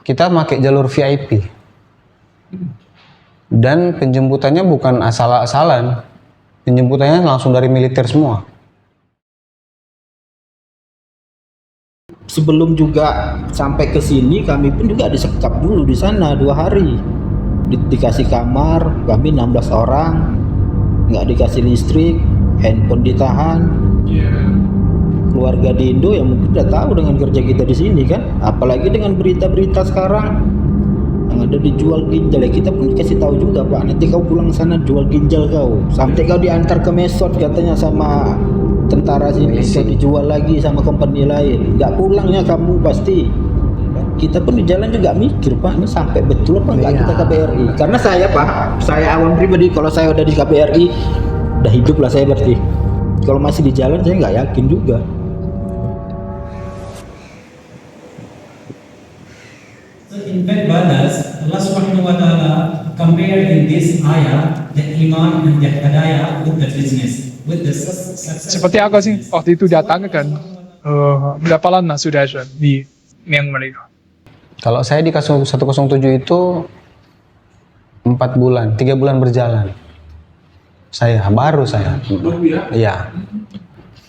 kita pakai jalur VIP. Dan penjemputannya bukan asal-asalan. Penjemputannya langsung dari militer semua. Sebelum juga sampai ke sini, kami pun juga disekap dulu di sana 2 hari. Dikasih kamar, kami 16 orang, nggak dikasih listrik, handphone ditahan. Keluarga di Indo yang mungkin udah tahu dengan kerja kita di sini kan, apalagi dengan berita-berita sekarang yang ada dijual ginjal, ya kita pun dikasih tahu juga, Pak, nanti kau pulang sana jual ginjal kau, sampai kau diantar ke Mesot katanya sama tentara sini, kau dijual lagi sama company lain, nggak pulangnya kamu pasti. Kita pun di jalan juga mikir, Pak, ini sampai betul apa nggak kita KBRI? Karena saya, Pak, saya awam pribadi, kalau saya udah di KBRI udah hidup lah saya berarti. Kalau masih di jalan saya nggak yakin juga. In fact, brothers, Allah Subhanahu wa Ta'ala compared in this ayah the iman and the hidayah with the business, with the success. Seperti apa sih waktu itu datang kan berapa lama sudah di Myanmar itu? Kalau saya di kasus 107 itu 4 bulan, 3 bulan berjalan. Baru saya. Iya.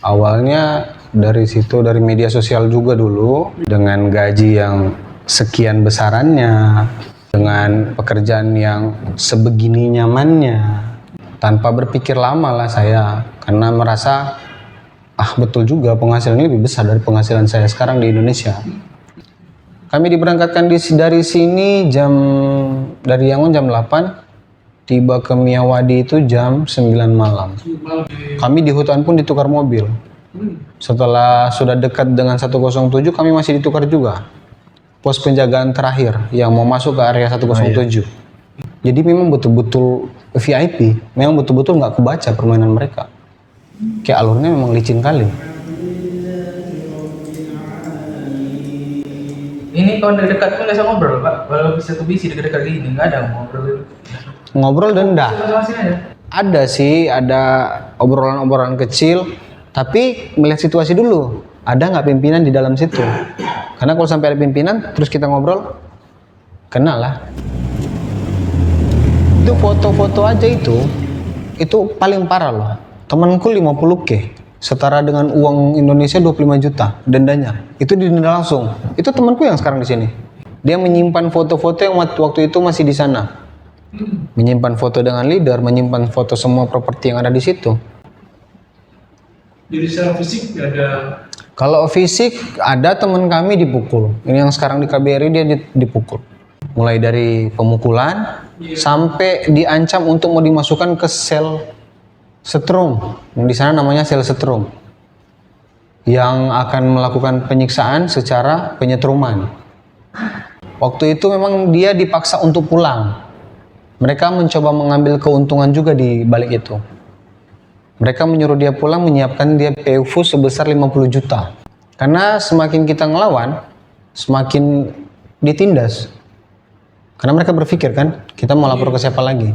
Awalnya dari situ, dari media sosial juga dulu, dengan gaji yang sekian besarannya, dengan pekerjaan yang sebegini nyamannya, tanpa berpikir lama lah saya, karena merasa betul juga penghasilan ini lebih besar dari penghasilan saya sekarang di Indonesia. Kami diberangkatkan dari sini dari Yangon jam 8, tiba ke Miyawadi itu jam 9 malam. Kami di hutan pun ditukar mobil. Setelah sudah dekat dengan 107, kami masih ditukar juga. Pos penjagaan terakhir yang mau masuk ke area 107. Jadi memang betul-betul VIP, memang betul-betul nggak kebaca permainan mereka. Kayak alurnya memang licin kali. Ini kalau dari dekat pun nggak bisa ngobrol, Pak. Kalau bisa tuh bisi dekat-dekat gini nggak ada ngobrol. Ngobrol denda. Ada sih, ada obrolan-obrolan kecil, tapi melihat situasi dulu. Ada nggak pimpinan di dalam situ? Karena kalau sampai ada pimpinan, terus kita ngobrol, kena lah. Itu foto-foto aja itu paling parah loh. Temanku 50K, setara dengan uang Indonesia 25 juta dendanya. Itu didenda langsung. Itu temanku yang sekarang di sini. Dia menyimpan foto-foto yang waktu itu masih di sana. Menyimpan foto dengan leader, menyimpan foto semua properti yang ada di situ. Jadi secara fisik nggak ada. Kalau fisik ada teman kami dipukul. Ini yang sekarang di KBRI dia dipukul. Mulai dari pemukulan sampai diancam untuk mau dimasukkan ke sel setrum. Di sana namanya sel setrum. Yang akan melakukan penyiksaan secara penyetruman. Waktu itu memang dia dipaksa untuk pulang. Mereka mencoba mengambil keuntungan juga di balik itu. Mereka menyuruh dia pulang, menyiapkan dia PUV sebesar 50 juta. Karena semakin kita ngelawan, semakin ditindas. Karena mereka berpikir kan, kita mau lapor ke siapa lagi?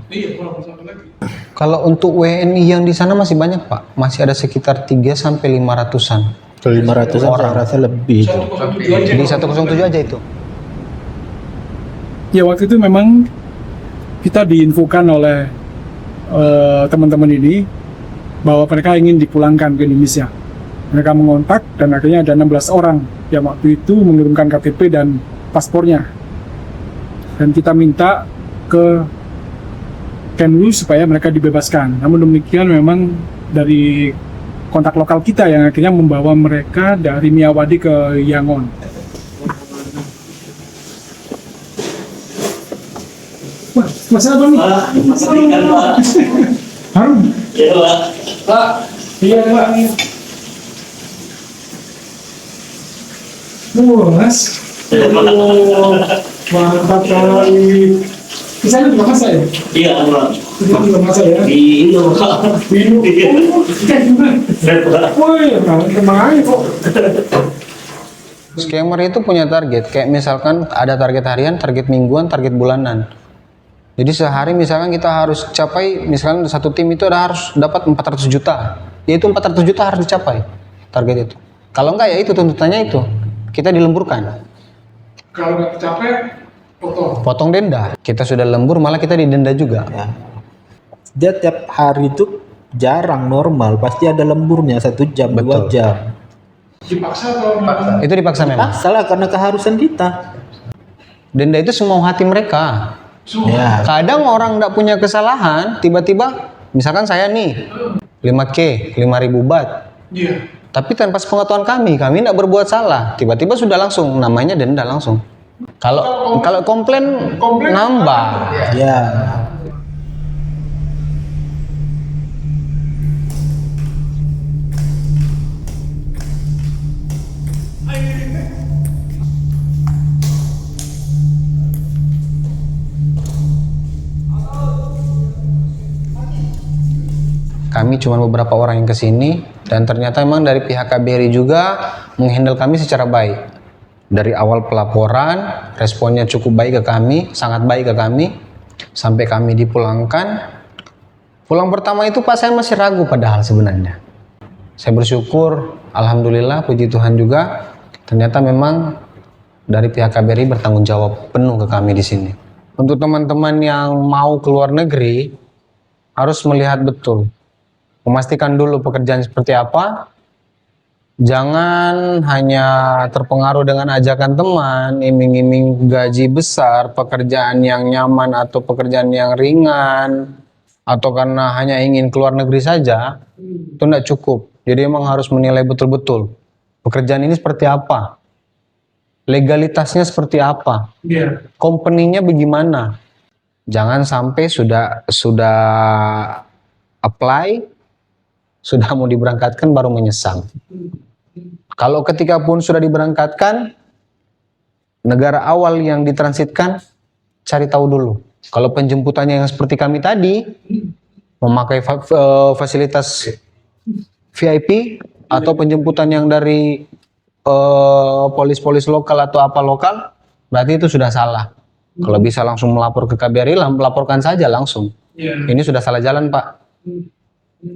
Kalau untuk WNI yang di sana masih banyak, Pak. Masih ada sekitar 3 sampai 500-an. 500-an saya rasa lebih. Jadi 107 aja itu. Ya waktu itu memang kita diinfokan oleh teman-teman ini bahwa mereka ingin dipulangkan ke Indonesia. Mereka mengontak dan akhirnya ada 16 orang yang waktu itu mengirimkan KTP dan paspornya. Dan kita minta ke Kenlu supaya mereka dibebaskan. Namun demikian memang dari kontak lokal kita yang akhirnya membawa mereka dari Miyawadi ke Yangon. Wah, masa apa nih? Masa ikan, Pak. Harum. Iya, Pak. Pak, iya Pak. Mas. Oh, mantap kali. Di sana juga masak ya? Iya, Pak. Di sana juga masak ya? Di Indo, Pak. Di Indo? Ikan juga? Woi, kemana aja kok? Scammer itu punya target, kayak misalkan ada target harian, target mingguan, target bulanan. Jadi sehari misalkan kita harus capai, misalkan satu tim itu harus dapat 400 juta. Yaitu 400 juta harus dicapai target itu. Kalau enggak ya itu tuntutannya itu. Kita dilemburkan. Kalau nggak tercapai, potong denda. Kita sudah lembur malah kita didenda juga. Ya. Dia tiap hari itu jarang normal, pasti ada lemburnya 1 jam, 2 Betul. jam. dipaksa atau Itu dipaksa memang. Salah karena keharusan kita. Denda itu semau hati mereka. Ya. Kadang orang nggak punya kesalahan, tiba-tiba misalkan saya nih 5K, 5.000 baht. Iya. Tapi tanpa sepengetahuan kami nggak berbuat salah. Tiba-tiba sudah langsung namanya denda langsung. Kalau komplain nambah. Ya. Kami cuma beberapa orang yang kesini dan ternyata memang dari pihak KBRI juga menghandle kami secara baik. Dari awal pelaporan, responnya cukup baik ke kami, sangat baik ke kami, sampai kami dipulangkan. Pulang pertama itu Pak saya masih ragu padahal sebenarnya. Saya bersyukur, alhamdulillah, puji Tuhan juga, ternyata memang dari pihak KBRI bertanggung jawab penuh ke kami di sini. Untuk teman-teman yang mau keluar negeri, harus melihat betul. Memastikan dulu pekerjaan seperti apa. Jangan hanya terpengaruh dengan ajakan teman, iming-iming gaji besar, pekerjaan yang nyaman atau pekerjaan yang ringan, atau karena hanya ingin keluar negeri saja, itu tidak cukup. Jadi emang harus menilai betul-betul pekerjaan ini seperti apa, legalitasnya seperti apa, company-nya bagaimana. Jangan sampai sudah apply, sudah mau diberangkatkan baru menyesal. Kalau ketika pun sudah diberangkatkan, negara awal yang ditransitkan, cari tahu dulu. Kalau penjemputannya yang seperti kami tadi, memakai fasilitas VIP, atau penjemputan yang dari polis-polis lokal atau apa lokal, berarti itu sudah salah. Kalau bisa langsung melapor ke KBRI, melaporkan saja langsung. Ini sudah salah jalan, Pak.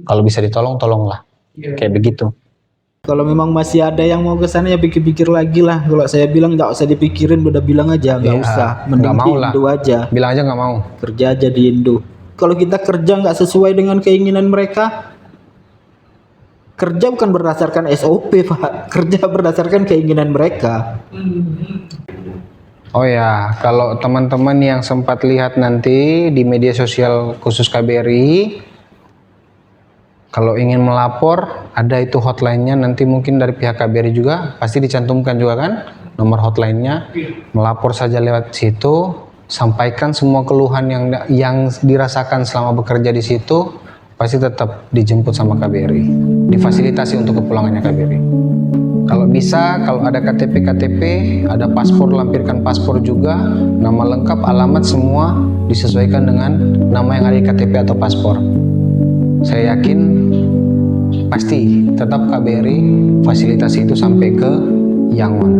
Kalau bisa ditolong, tolonglah. Kayak begitu. Kalau memang masih ada yang mau ke sana ya pikir-pikir lagi lah. Kalau saya bilang nggak usah dipikirin, udah bilang aja nggak Iya, usah. Mending nggak di mau lah. Indo aja. Bilang aja nggak mau. Kerja aja di Indo. Kalau kita kerja nggak sesuai dengan keinginan mereka, kerja bukan berdasarkan SOP, Pak. Kerja berdasarkan keinginan mereka. Oh ya, kalau teman-teman yang sempat lihat nanti di media sosial khusus KBRI, kalau ingin melapor, ada itu hotline-nya, nanti mungkin dari pihak KBRI juga, pasti dicantumkan juga kan, nomor hotline-nya. Melapor saja lewat situ, sampaikan semua keluhan yang dirasakan selama bekerja di situ, pasti tetap dijemput sama KBRI, difasilitasi untuk kepulangannya KBRI. Kalau bisa, kalau ada KTP, ada paspor, lampirkan paspor juga, nama lengkap, alamat semua disesuaikan dengan nama yang ada di KTP atau paspor. Saya yakin pasti tetap KBRI fasilitasi itu sampai ke Yangon.